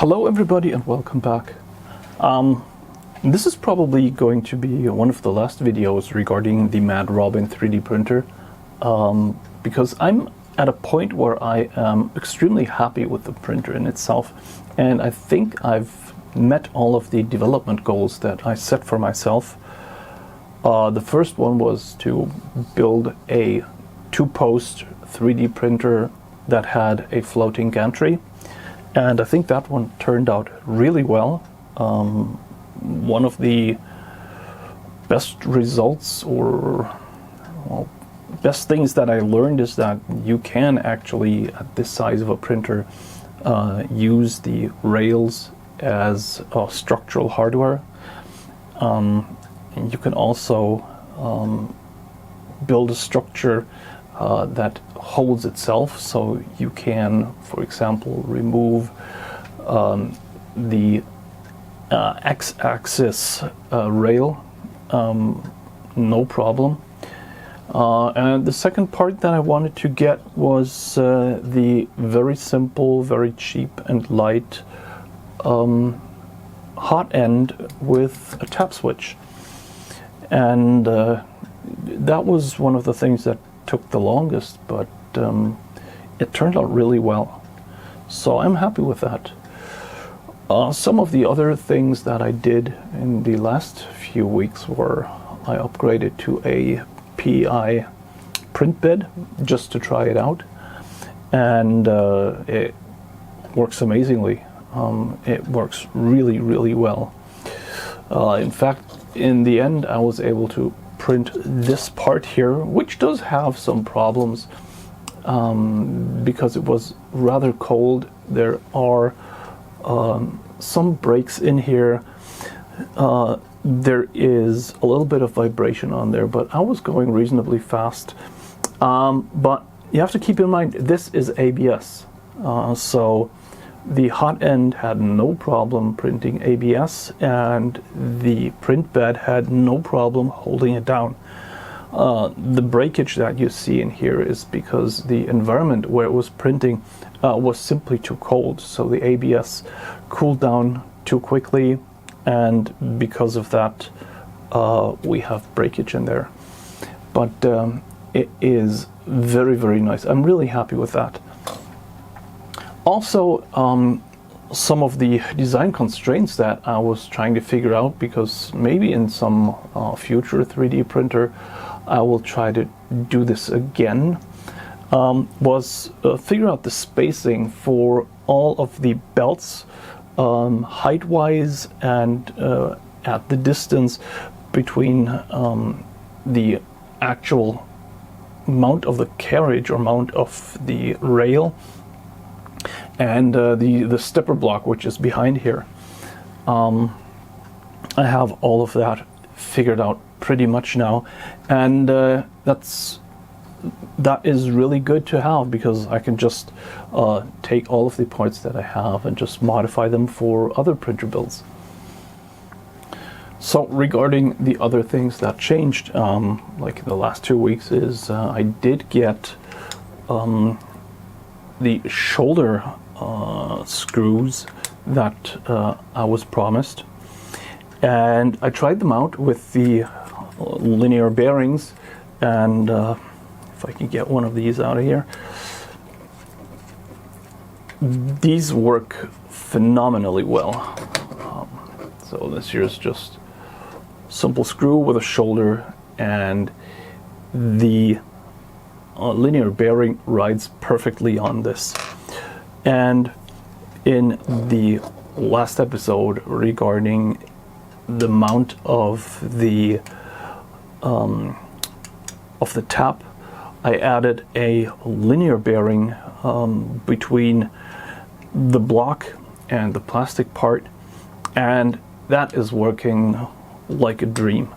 Hello everybody and welcome back. This is probably going to be one of the last videos regarding the Mad Robin 3D printer because I'm at a point where I am extremely happy with the printer in itself, and I think I've met all of the development goals that I set for myself. The first one was to build a two-post 3D printer that had a floating gantry. And I think that one turned out really well. One of the best results or best things that I learned is that you can actually, at this size of a printer, use the rails as structural hardware. And you can also build a structure that holds itself, so you can, for example, remove the x-axis rail, no problem. And the second part that I wanted to get was the very simple, very cheap and light hot end with a tap switch. And that was one of the things that took the longest, but it turned out really well, so I'm happy with that. Some of the other things that I did in the last few weeks were I upgraded to a PI print bed just to try it out, and it works amazingly. It works really well. In fact, in the end I was able to print this part here, which does have some problems because it was rather cold. There are some breaks in here. There is a little bit of vibration on there, but I was going reasonably fast. But you have to keep in mind this is ABS, so the hot end had no problem printing ABS, and the print bed had no problem holding it down. The breakage that you see in here is because the environment where it was printing was simply too cold, so the ABS cooled down too quickly, and because of that we have breakage in there. But it is very nice. I'm really happy with that. Also, some of the design constraints that I was trying to figure out, because maybe in some future 3D printer I will try to do this again, was figure out the spacing for all of the belts, height-wise and at the distance between the actual mount of the carriage or mount of the rail and the stepper block, which is behind here. I have all of that figured out pretty much now, and that is really good to have, because I can just take all of the parts that I have and just modify them for other printer builds. So regarding the other things that changed, like the last 2 weeks, is I did get the shoulder screws that I was promised, and I tried them out with the linear bearings, and if I can get one of these out of here, these work phenomenally well. So this here is just simple screw with a shoulder, and the linear bearing rides perfectly on this. And in the last episode regarding the mount of the tap, I added a linear bearing between the block and the plastic part, and that is working like a dream.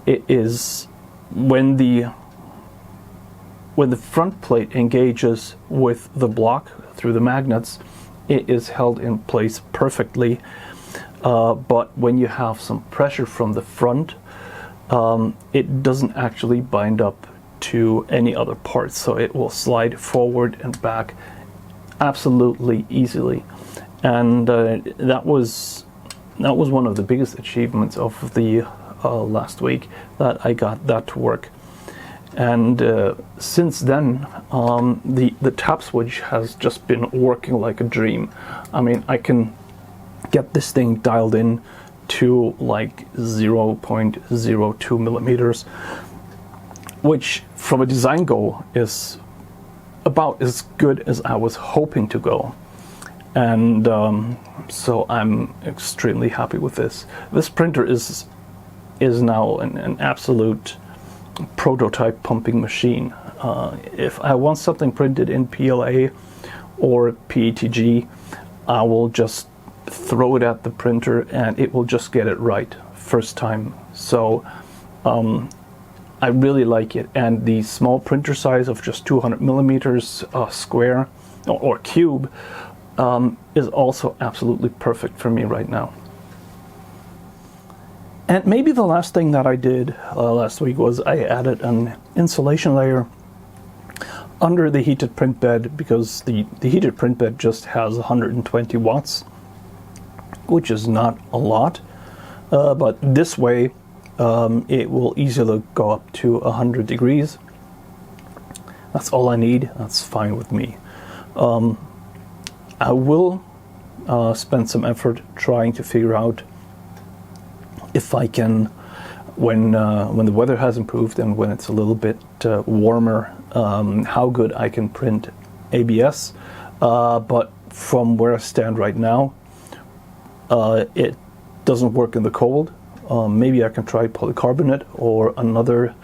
It is when the front plate engages with the block through the magnets, it is held in place perfectly. But when you have some pressure from the front, it doesn't actually bind up to any other parts, so it will slide forward and back absolutely easily. and that was one of the biggest achievements of the last week, that I got that to work. And since then, the tap switch has just been working like a dream. I mean, I can get this thing dialed in to like 0.02 millimeters, which from a design goal is about as good as I was hoping to go. And so I'm extremely happy with this. This printer is now an absolute prototype pumping machine. If I want something printed in PLA or PETG, I will just throw it at the printer and it will just get it right first time. So I really like it, and the small printer size of just 200 millimeters square or cube is also absolutely perfect for me right now. And maybe the last thing that I did last week was I added an insulation layer under the heated print bed, because the heated print bed just has 120 watts, which is not a lot, but this way it will easily go up to 100 degrees. That's all I need. That's fine with me. I will spend some effort trying to figure out if I can, when the weather has improved and when it's a little bit warmer, how good I can print ABS. But from where I stand right now, it doesn't work in the cold. Maybe I can try polycarbonate or another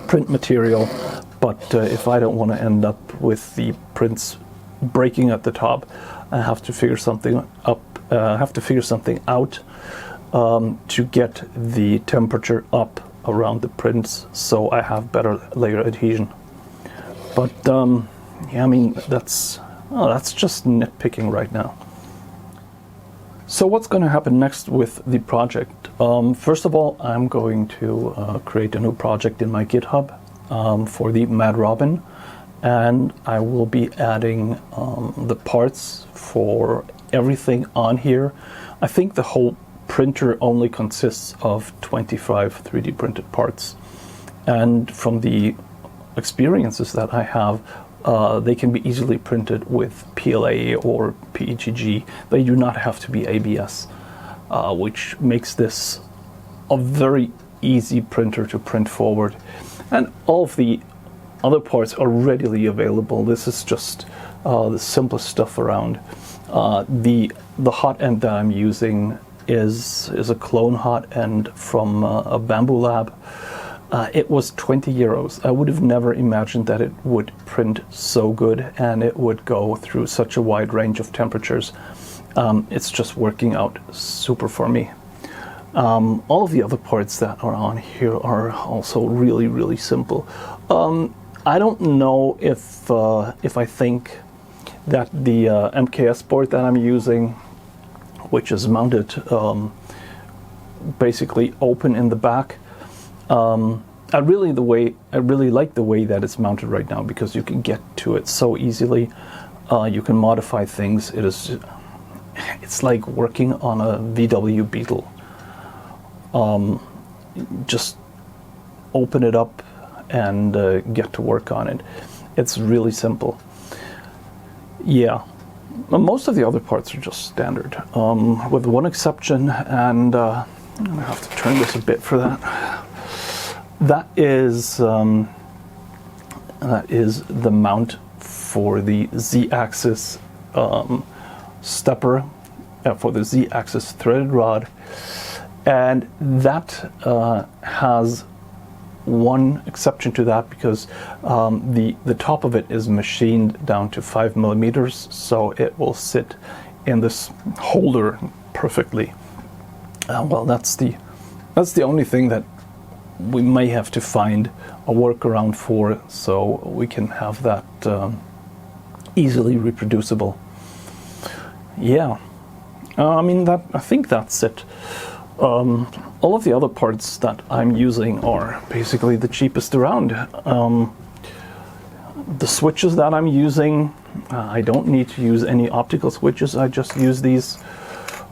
print material, but if I don't want to end up with the prints breaking at the top, I have to figure something out to get the temperature up around the prints so I have better layer adhesion. But yeah, I mean, that's just nitpicking right now. So what's going to happen next with the project? First of all, I'm going to create a new project in my GitHub for the Mad Robin, and I will be adding the parts for everything on here. I think the whole printer only consists of 25 3D printed parts, and from the experiences that I have, they can be easily printed with PLA or PETG. They do not have to be ABS, which makes this a very easy printer to print forward. And all of the other parts are readily available. This is just the simplest stuff around. The hot end that I'm using is a clone hot end from a Bamboo Lab. It was 20 euros. I would have never imagined that it would print so good and it would go through such a wide range of temperatures. It's just working out super for me. All of the other parts that are on here are also really, really simple. I don't know if I think that the MKS board that I'm using, which is mounted basically open in the back, I really like the way that it's mounted right now, because you can get to it so easily. You can modify things. It's like working on a VW Beetle. Just open it up and get to work on it. It's really simple. Yeah, most of the other parts are just standard, with one exception, and I'm gonna have to turn this a bit for that. That is the mount for the Z-axis stepper, for the Z-axis threaded rod, and that has one exception to that, because the top of it is machined down to 5 millimeters, so it will sit in this holder perfectly. Well, that's the only thing that we may have to find a workaround for, so we can have that easily reproducible. Yeah, I think that's it. All of the other parts that I'm using are basically the cheapest around. The switches that I'm using, I don't need to use any optical switches. I just use these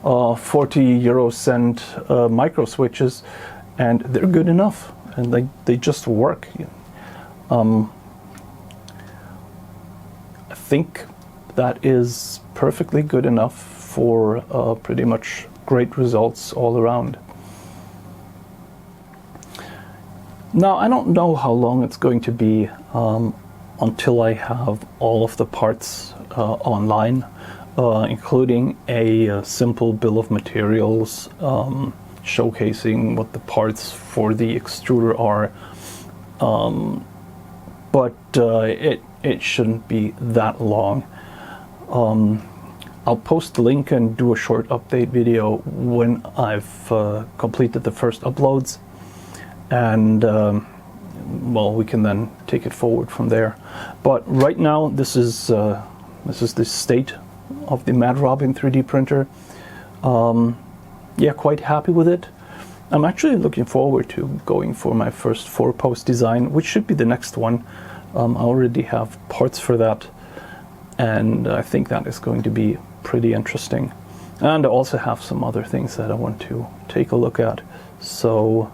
40 euro cent micro switches, and they're good enough, and they just work. I think that is perfectly good enough for pretty much great results all around. Now, I don't know how long it's going to be until I have all of the parts online, including a simple bill of materials showcasing what the parts for the extruder are. But it shouldn't be that long. I'll post the link and do a short update video when I've completed the first uploads, and well, we can then take it forward from there. But right now, this is the state of the Mad Robin 3D printer. Yeah, quite happy with it. I'm actually looking forward to going for my first 4-post design, which should be the next one. I already have parts for that, and I think that is going to be pretty interesting. And I also have some other things that I want to take a look at. So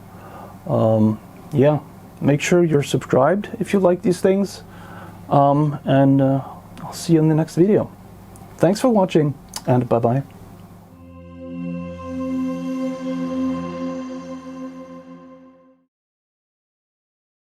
yeah, make sure you're subscribed if you like these things, and I'll see you in the next video. Thanks for watching, and bye-bye.